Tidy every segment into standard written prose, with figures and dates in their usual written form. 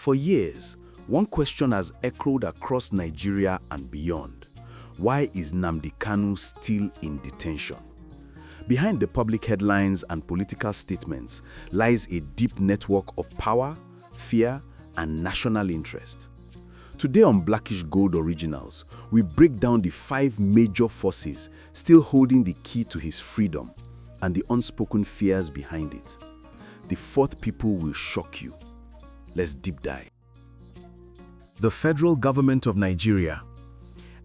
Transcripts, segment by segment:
For years, one question has echoed across Nigeria and beyond. Why is Nnamdi Kanu still in detention? Behind the public headlines and political statements lies a deep network of power, fear, and national interest. Today on Blackish Gold Originals, we break down the 5 major forces still holding the key to his freedom and the unspoken fears behind it. The 4th people will shock you. Let's deep dive. The federal government of Nigeria.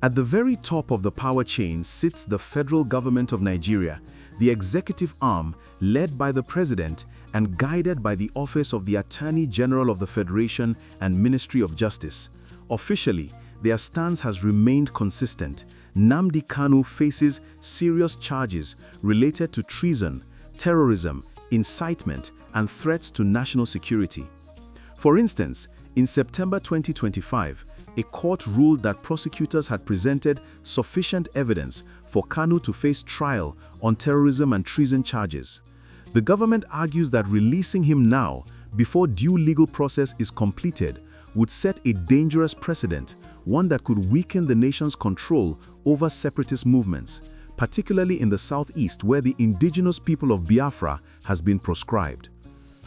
At the very top of the power chain sits the federal government of Nigeria, the executive arm led by the president and guided by the Office of the Attorney General of the Federation and Ministry of Justice. Officially, their stance has remained consistent. Nnamdi Kanu faces serious charges related to treason, terrorism, incitement, and threats to national security. For instance, in September 2025, a court ruled that prosecutors had presented sufficient evidence for Kanu to face trial on terrorism and treason charges. The government argues that releasing him now, before due legal process is completed, would set a dangerous precedent, one that could weaken the nation's control over separatist movements, particularly in the southeast where the indigenous people of Biafra has been proscribed.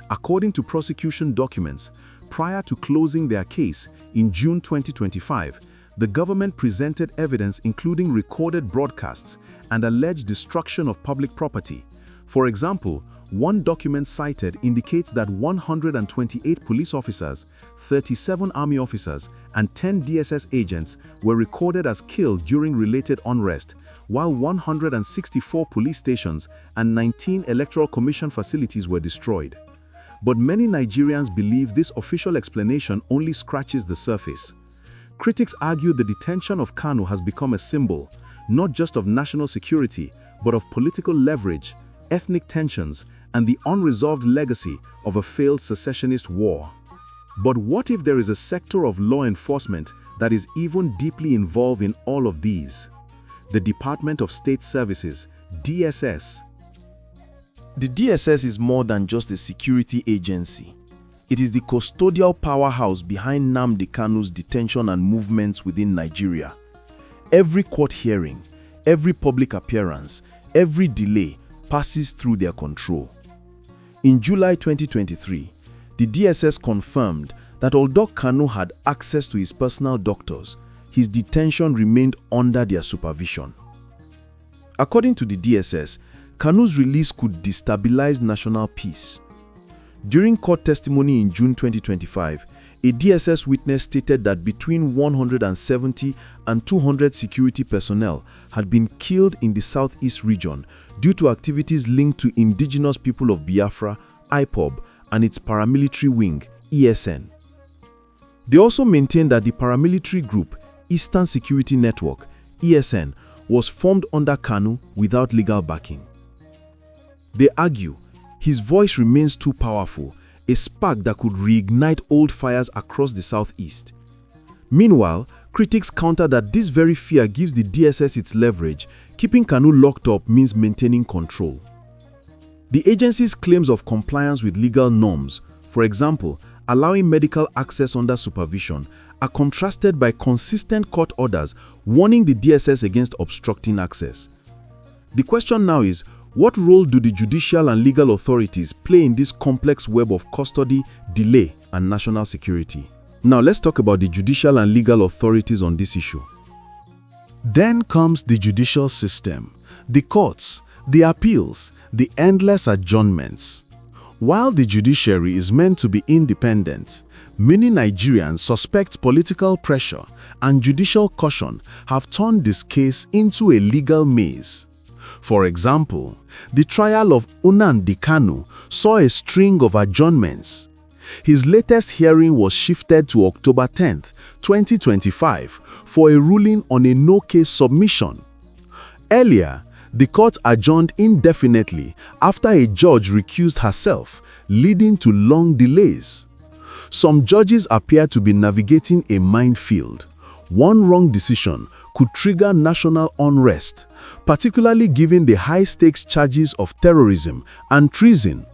According to prosecution documents, prior to closing their case in June 2025, the government presented evidence including recorded broadcasts and alleged destruction of public property. For example, one document cited indicates that 128 police officers, 37 army officers, and 10 DSS agents were recorded as killed during related unrest, while 164 police stations and 19 electoral commission facilities were destroyed. But many Nigerians believe this official explanation only scratches the surface. Critics argue the detention of Kanu has become a symbol, not just of national security, but of political leverage, ethnic tensions, and the unresolved legacy of a failed secessionist war. But what if there is a sector of law enforcement that is even deeply involved in all of these? The Department of State Services, DSS. The DSS is more than just a security agency. It is the custodial powerhouse behind Nnamdi Kanu's detention and movements within Nigeria. Every court hearing, every public appearance, every delay passes through their control. In July 2023, the DSS confirmed that although Kanu had access to his personal doctors, his detention remained under their supervision. According to the DSS, Kanu's release could destabilize national peace. During court testimony in June 2025, a DSS witness stated that between 170 and 200 security personnel had been killed in the southeast region due to activities linked to indigenous people of Biafra, IPOB, and its paramilitary wing, ESN. They also maintained that the paramilitary group, Eastern Security Network, ESN, was formed under Kanu without legal backing. They argue his voice remains too powerful, a spark that could reignite old fires across the southeast. Meanwhile, critics counter that this very fear gives the DSS its leverage. Keeping Kanu locked up means maintaining control. The agency's claims of compliance with legal norms, for example, allowing medical access under supervision, are contrasted by consistent court orders warning the DSS against obstructing access. The question now is, what role do the judicial and legal authorities play in this complex web of custody, delay, and national security? Now let's talk about the judicial and legal authorities on this issue. Then comes the judicial system, the courts, the appeals, the endless adjournments. While the judiciary is meant to be independent, many Nigerians suspect political pressure and judicial caution have turned this case into a legal maze. For example, the trial of Nnamdi Kanu saw a string of adjournments. His latest hearing was shifted to October 10, 2025 for a ruling on a no-case submission. Earlier, the court adjourned indefinitely after a judge recused herself, leading to long delays. Some judges appear to be navigating a minefield. One wrong decision could trigger national unrest, particularly given the high-stakes charges of terrorism and treason.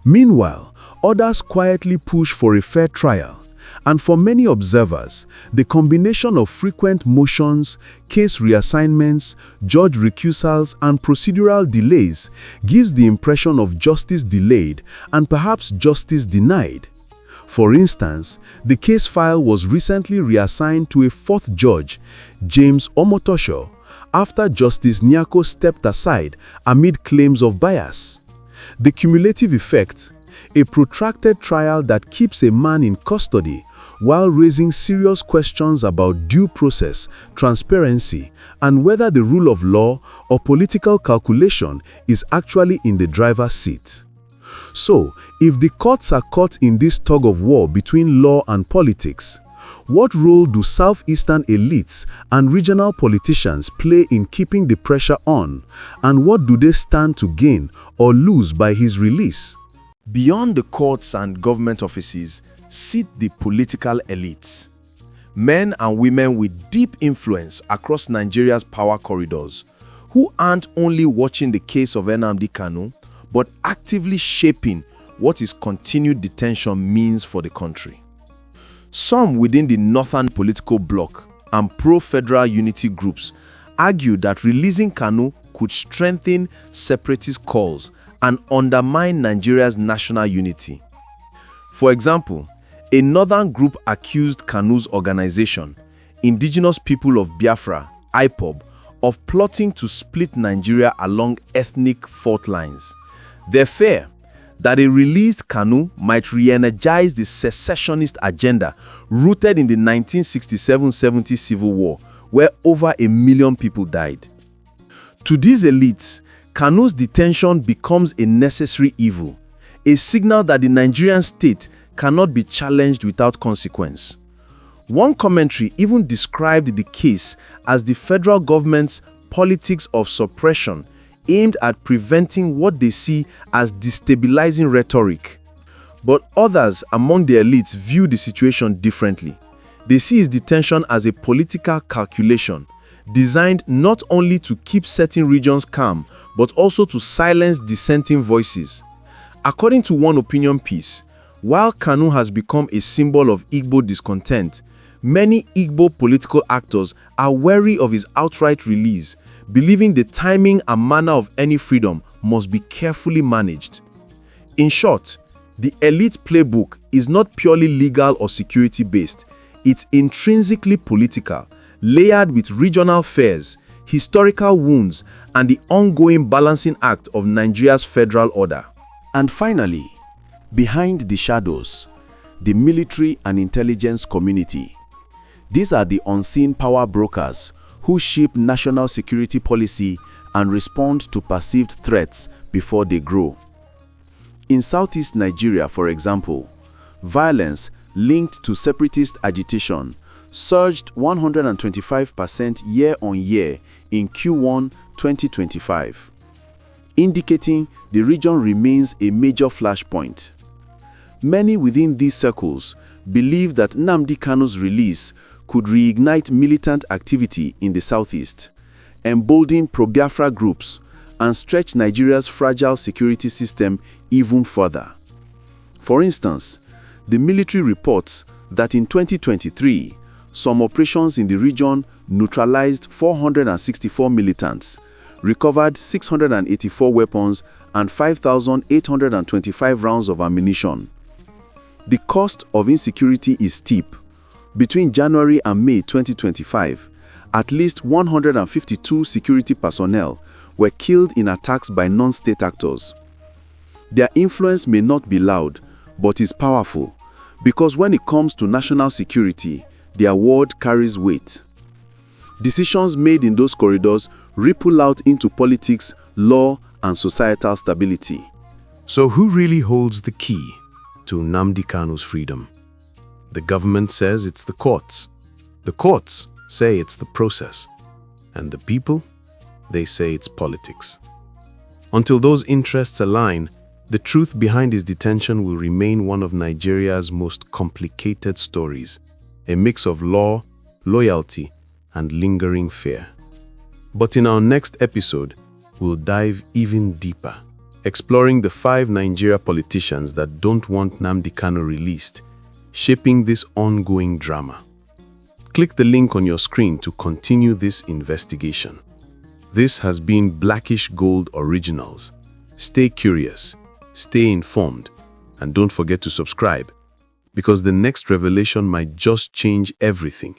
Meanwhile, others quietly push for a fair trial, And for many observers, the combination of frequent motions, case reassignments, judge recusals, and procedural delays gives the impression of justice delayed and perhaps justice denied. For instance, the case file was recently reassigned to a fourth judge, James Omotosho, after Justice Nyako stepped aside amid claims of bias. The cumulative effect: a protracted trial that keeps a man in custody while raising serious questions about due process, transparency, and whether the rule of law or political calculation is actually in the driver's seat. So, if the courts are caught in this tug-of-war between law and politics, what role do Southeastern elites and regional politicians play in keeping the pressure on, and what do they stand to gain or lose by his release? Beyond the courts and government offices sit the political elites, men and women with deep influence across Nigeria's power corridors, who aren't only watching the case of Nnamdi Kanu, but actively shaping what his continued detention means for the country. Some within the northern political bloc and pro-federal unity groups argue that releasing Kanu could strengthen separatist cause and undermine Nigeria's national unity. For example, a northern group accused Kanu's organization, Indigenous People of Biafra, IPOB, of plotting to split Nigeria along ethnic fault lines. They fear that a released Kanu might re-energize the secessionist agenda rooted in the 1967-70 Civil War, where over 1 million people died. To these elites, Kanu's detention becomes a necessary evil, a signal that the Nigerian state cannot be challenged without consequence. One commentary even described the case as the federal government's politics of suppression aimed at preventing what they see as destabilizing rhetoric. But others among the elites view the situation differently. They see his detention as a political calculation, designed not only to keep certain regions calm, but also to silence dissenting voices. According to one opinion piece, while Kanu has become a symbol of Igbo discontent, many Igbo political actors are wary of his outright release, believing the timing and manner of any freedom must be carefully managed. In short, the elite playbook is not purely legal or security-based. It's intrinsically political, layered with regional fears, historical wounds, and the ongoing balancing act of Nigeria's federal order. And finally, behind the shadows, the military and intelligence community. These are the unseen power brokers who shape national security policy and respond to perceived threats before they grow. In southeast Nigeria, for example, violence linked to separatist agitation surged 125% year-on-year in Q1 2025, indicating the region remains a major flashpoint. Many within these circles believe that Nnamdi Kanu's release could reignite militant activity in the southeast, embolden pro-Biafra groups, and stretch Nigeria's fragile security system even further. For instance, the military reports that in 2023, some operations in the region neutralized 464 militants, recovered 684 weapons and 5,825 rounds of ammunition. The cost of insecurity is steep. Between January and May 2025, at least 152 security personnel were killed in attacks by non-state actors. Their influence may not be loud, but is powerful, because when it comes to national security, their word carries weight. Decisions made in those corridors ripple out into politics, law, and societal stability. So who really holds the key to Nnamdi Kanu's freedom? The government says it's the courts. The courts say it's the process. And the people, they say it's politics. Until those interests align, the truth behind his detention will remain one of Nigeria's most complicated stories, a mix of law, loyalty, and lingering fear. But in our next episode, we'll dive even deeper, exploring the 5 Nigeria politicians that don't want Nnamdi Kanu released, shaping this ongoing drama. Click the link on your screen to continue this investigation. This has been Blackish Gold Originals. Stay curious, stay informed, and don't forget to subscribe, because the next revelation might just change everything.